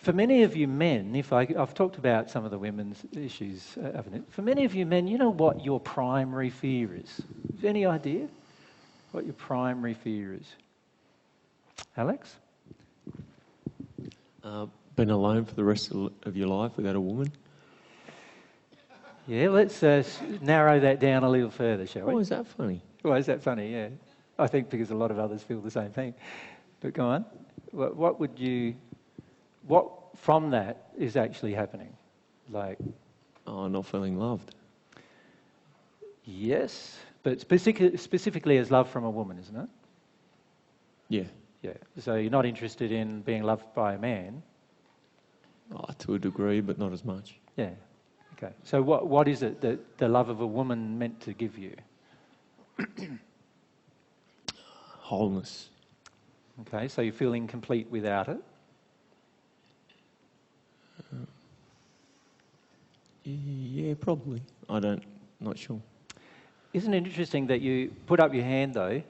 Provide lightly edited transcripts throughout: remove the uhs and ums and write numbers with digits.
For many of you men, I've talked about some of the women's issues, haven't it? For many of you men, you know what your primary fear is? Have you any idea what your primary fear is? Alex? Been alone for the rest of your life without a woman? Yeah, let's narrow that down a little further, shall we? Oh, is that funny? Why is that funny? Yeah. I think because a lot of others feel the same thing. But go on. What from that is actually happening? Like, Oh, not feeling loved. yes, but specifically as love from a woman, isn't it? Yeah. Yeah. So you're not interested in being loved by a man? Oh, to a degree, but not as much. Yeah. Okay. So what is it that the love of a woman meant to give you? Wholeness. Okay, so you feel incomplete without it? Yeah, probably. Not sure. Isn't it interesting that you put up your hand, though,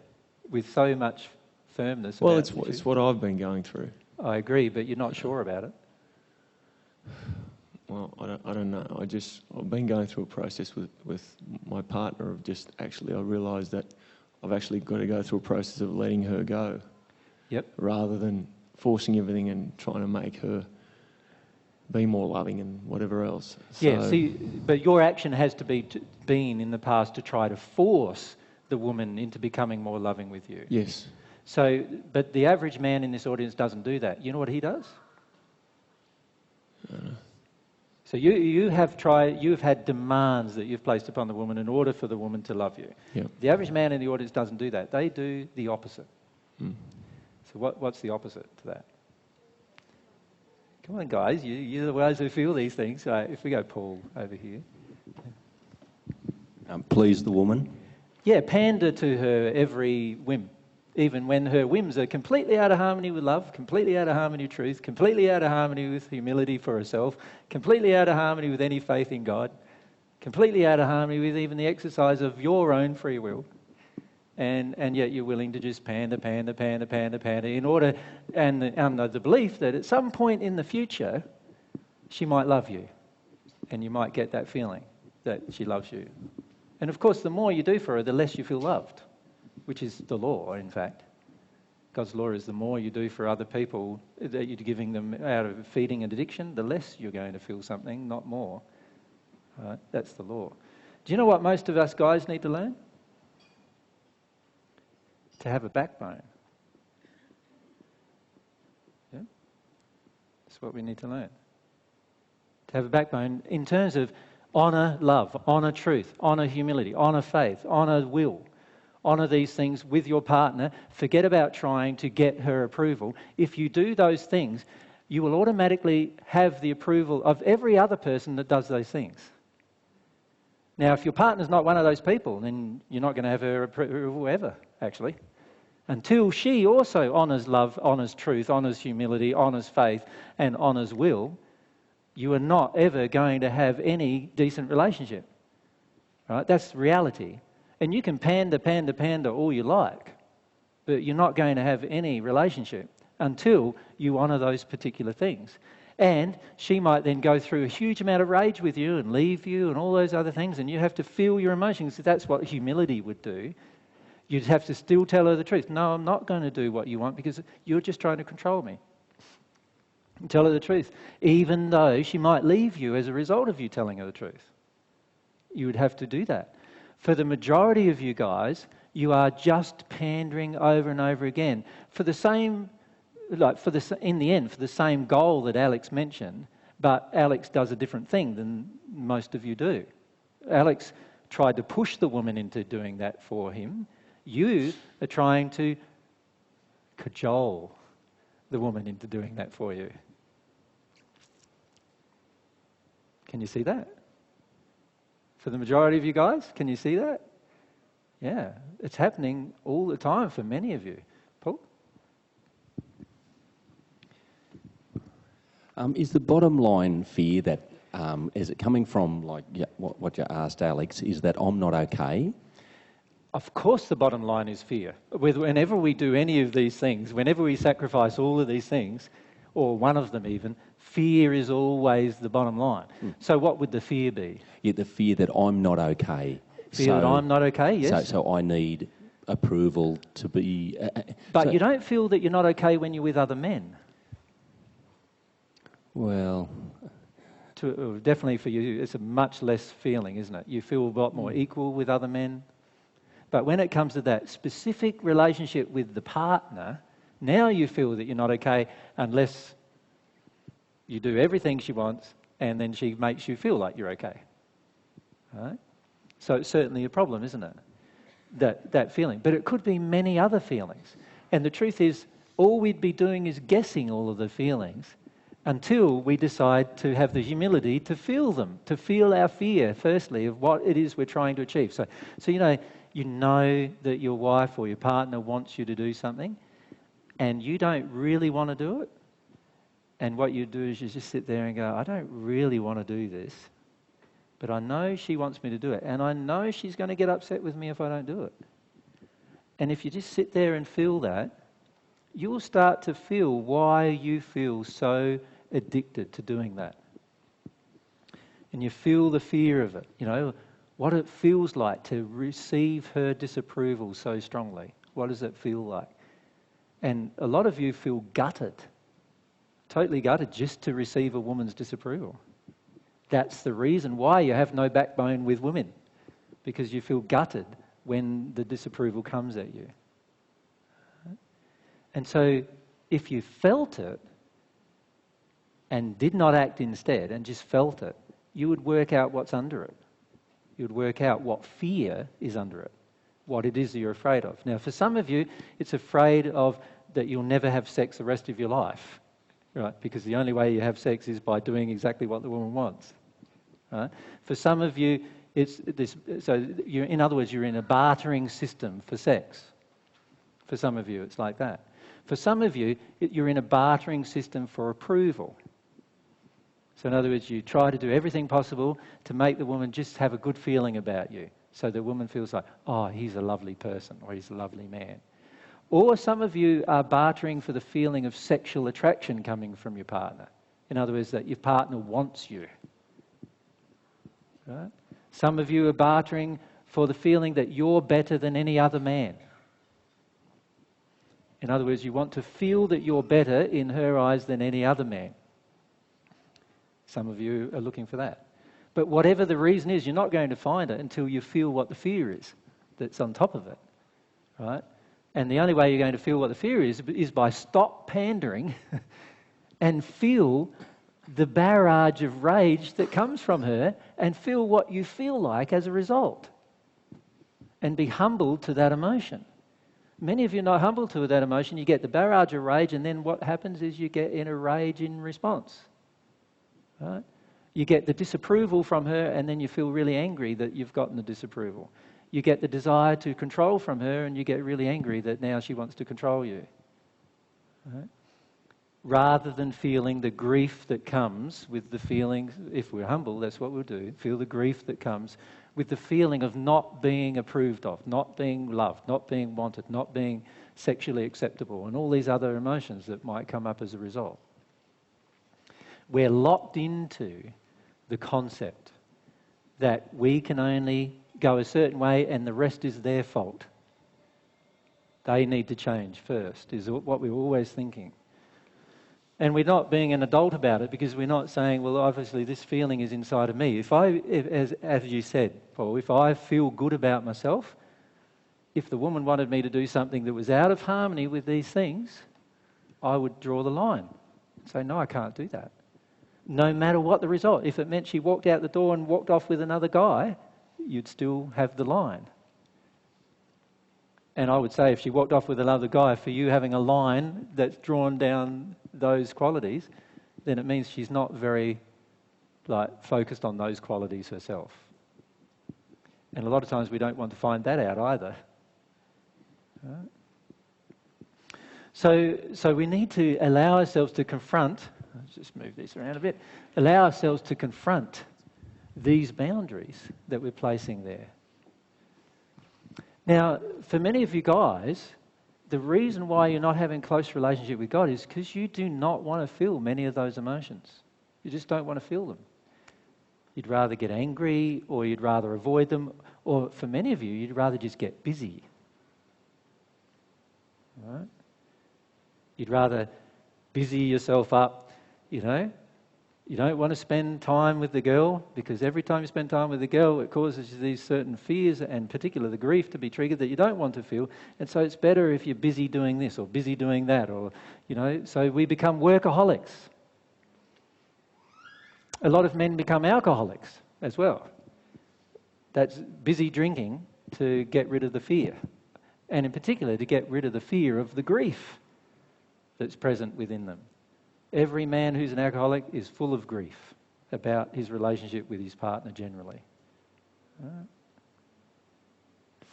with so much firmness? Well, about it's what I've been going through. I agree, but you're not sure about it. Well, I don't know. I've been going through a process with my partner of just actually, I realised that I've actually got to go through a process of letting her go. Yep. Rather than forcing everything and trying to make her be more loving and whatever else. Yeah, but your action has to been in the past to try to force the woman into becoming more loving with you. Yes. So, but the average man in this audience doesn't do that. You know what he does? So you've had demands that you've placed upon the woman in order for the woman to love you. Yep. The average man in the audience doesn't do that. They do the opposite. Mm. So what's the opposite to that? Come on, guys. You're the ones who feel these things. If we go Paul over here. Please the woman. Yeah, pander to her every whim. Even when her whims are completely out of harmony with love, completely out of harmony with truth, completely out of harmony with humility for herself, completely out of harmony with any faith in God, completely out of harmony with even the exercise of your own free will. And yet you're willing to just pander in order, and under the belief that at some point in the future, she might love you. And you might get that feeling that she loves you. And of course, the more you do for her, the less you feel loved. Which is the law, in fact. God's law is the more you do for other people that you're giving them out of feeding and addiction, the less you're going to feel something, not more. Right? That's the law. Do you know what most of us guys need to learn? To have a backbone. Yeah? That's what we need to learn. To have a backbone in terms of honour love, honour truth, honour humility, honour faith, honour will. Honour these things with your partner. Forget about trying to get her approval. If you do those things, you will automatically have the approval of every other person that does those things. Now, if your partner's not one of those people, then you're not going to have her approval ever, actually. Until she also honours love, honours truth, honours humility, honours faith, and honours will, you are not ever going to have any decent relationship. Right? That's reality. And you can pander all you like, but you're not going to have any relationship until you honour those particular things. And she might then go through a huge amount of rage with you and leave you and all those other things, and you have to feel your emotions. That's what humility would do. You'd have to still tell her the truth. No, I'm not going to do what you want because you're just trying to control me. And tell her the truth, even though she might leave you as a result of you telling her the truth. You would have to do that. For the majority of you guys, you are just pandering over and over again for the same, in the end, for the same goal that Alex mentioned, but Alex does a different thing than most of you do. Alex tried to push the woman into doing that for him. You are trying to cajole the woman into doing that for you. Can you see that? For the majority of you guys, can you see that? Yeah, it's happening all the time for many of you. Paul? Is the bottom line fear that, is it coming from, like what you asked Alex, is that I'm not okay? Of course the bottom line is fear. Whenever we do any of these things, whenever we sacrifice all of these things, or one of them even, fear is always the bottom line. So what would the fear be? Yeah, the fear that I'm not okay. Fear that I'm not okay, yes. So I need approval to be... But you don't feel that you're not okay when you're with other men. Well... Definitely for you, it's a much less feeling, isn't it? You feel a lot more equal with other men. But when it comes to that specific relationship with the partner, now you feel that you're not okay unless you do everything she wants and then she makes you feel like you're okay. Right? So it's certainly a problem, isn't it? That feeling. But it could be many other feelings. And the truth is, all we'd be doing is guessing all of the feelings until we decide to have the humility to feel them, to feel our fear, firstly, of what it is we're trying to achieve. So you know that your wife or your partner wants you to do something, and you don't really want to do it. And what you do is you just sit there and go, I don't really want to do this, but I know she wants me to do it, and I know she's going to get upset with me if I don't do it. And if you just sit there and feel that, you'll start to feel why you feel so addicted to doing that. And you feel the fear of it, what it feels like to receive her disapproval so strongly. What does it feel like? And a lot of you feel gutted, totally gutted, just to receive a woman's disapproval. That's the reason why you have no backbone with women, because you feel gutted when the disapproval comes at you. And so if you felt it and did not act instead and just felt it, you would work out what's under it. You would work out what fear is under it, what it is that you're afraid of. Now, for some of you, it's afraid of that you'll never have sex the rest of your life, right? Because the only way you have sex is by doing exactly what the woman wants, right? For some of you, it's this. So, in other words, you're in a bartering system for sex. For some of you, it's like that. For some of you, you're in a bartering system for approval. So in other words, you try to do everything possible to make the woman just have a good feeling about you. So the woman feels like, oh, he's a lovely person or he's a lovely man. Or some of you are bartering for the feeling of sexual attraction coming from your partner. In other words, that your partner wants you. Right? Some of you are bartering for the feeling that you're better than any other man. In other words, you want to feel that you're better in her eyes than any other man. Some of you are looking for that. But whatever the reason is, you're not going to find it until you feel what the fear is that's on top of it, right? And the only way you're going to feel what the fear is by stop pandering and feel the barrage of rage that comes from her and feel what you feel like as a result. And be humble to that emotion. Many of you are not humble to that emotion. You get the barrage of rage, and then what happens is you get in a rage in response. Right? You get the disapproval from her, and then you feel really angry that you've gotten the disapproval. You get the desire to control from her, and you get really angry that now she wants to control you. Right? Rather than feeling the grief that comes with the feeling, if we're humble, that's what we'll do, feel the grief that comes with the feeling of not being approved of, not being loved, not being wanted, not being sexually acceptable, and all these other emotions that might come up as a result. We're locked into the concept that we can only go a certain way and the rest is their fault. They need to change first, is what we're always thinking. And we're not being an adult about it, because we're not saying, well, obviously this feeling is inside of me. As you said, Paul, if I feel good about myself, if the woman wanted me to do something that was out of harmony with these things, I would draw the line. Say, no, I can't do that. No matter what the result. If it meant she walked out the door and walked off with another guy, you'd still have the line. And I would say if she walked off with another guy, for you having a line that's drawn down those qualities, then it means she's not very focused on those qualities herself. And a lot of times we don't want to find that out either. Right? So we need to allow ourselves to confront, let's just move this around a bit, allow ourselves to confront these boundaries that we're placing there. Now, for many of you guys, the reason why you're not having a close relationship with God is because you do not want to feel many of those emotions. You just don't want to feel them. You'd rather get angry, or you'd rather avoid them, or for many of you, you'd rather just get busy. Right? You'd rather busy yourself up, you know. You don't want to spend time with the girl, because every time you spend time with the girl, it causes you these certain fears, and particularly the grief to be triggered that you don't want to feel. And so it's better if you're busy doing this or busy doing that, or, you know, so we become workaholics. A lot of men become alcoholics as well. That's busy drinking to get rid of the fear, and in particular to get rid of the fear of the grief that's present within them. Every man who's an alcoholic is full of grief about his relationship with his partner generally. Right?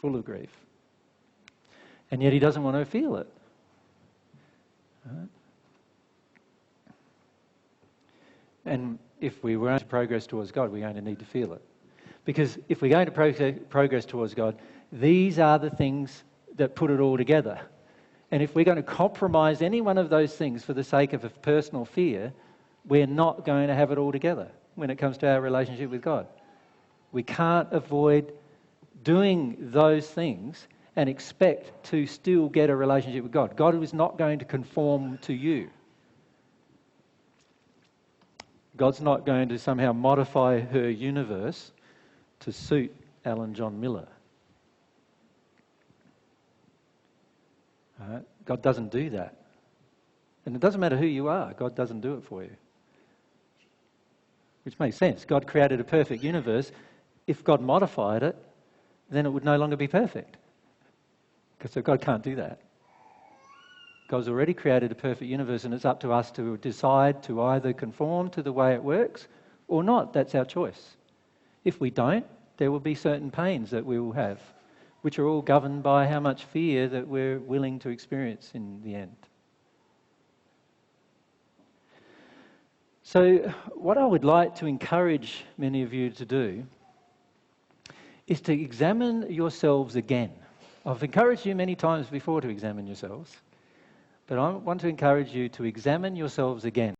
Full of grief. And yet he doesn't want to feel it. Right? And if we were going to progress towards God, we're going to need to feel it. Because if we're going to progress towards God, these are the things that put it all together. And if we're going to compromise any one of those things for the sake of a personal fear, we're not going to have it all together when it comes to our relationship with God. We can't avoid doing those things and expect to still get a relationship with God. God is not going to conform to you. God's not going to somehow modify her universe to suit Alan John Miller. Right? God doesn't do that. And it doesn't matter who you are, God doesn't do it for you. Which makes sense. God created a perfect universe. If God modified it, then it would no longer be perfect. So God can't do that. God's already created a perfect universe, and it's up to us to decide to either conform to the way it works or not. That's our choice. If we don't, there will be certain pains that we will have, which are all governed by how much fear that we're willing to experience in the end. So what I would like to encourage many of you to do is to examine yourselves again. I've encouraged you many times before to examine yourselves, but I want to encourage you to examine yourselves again.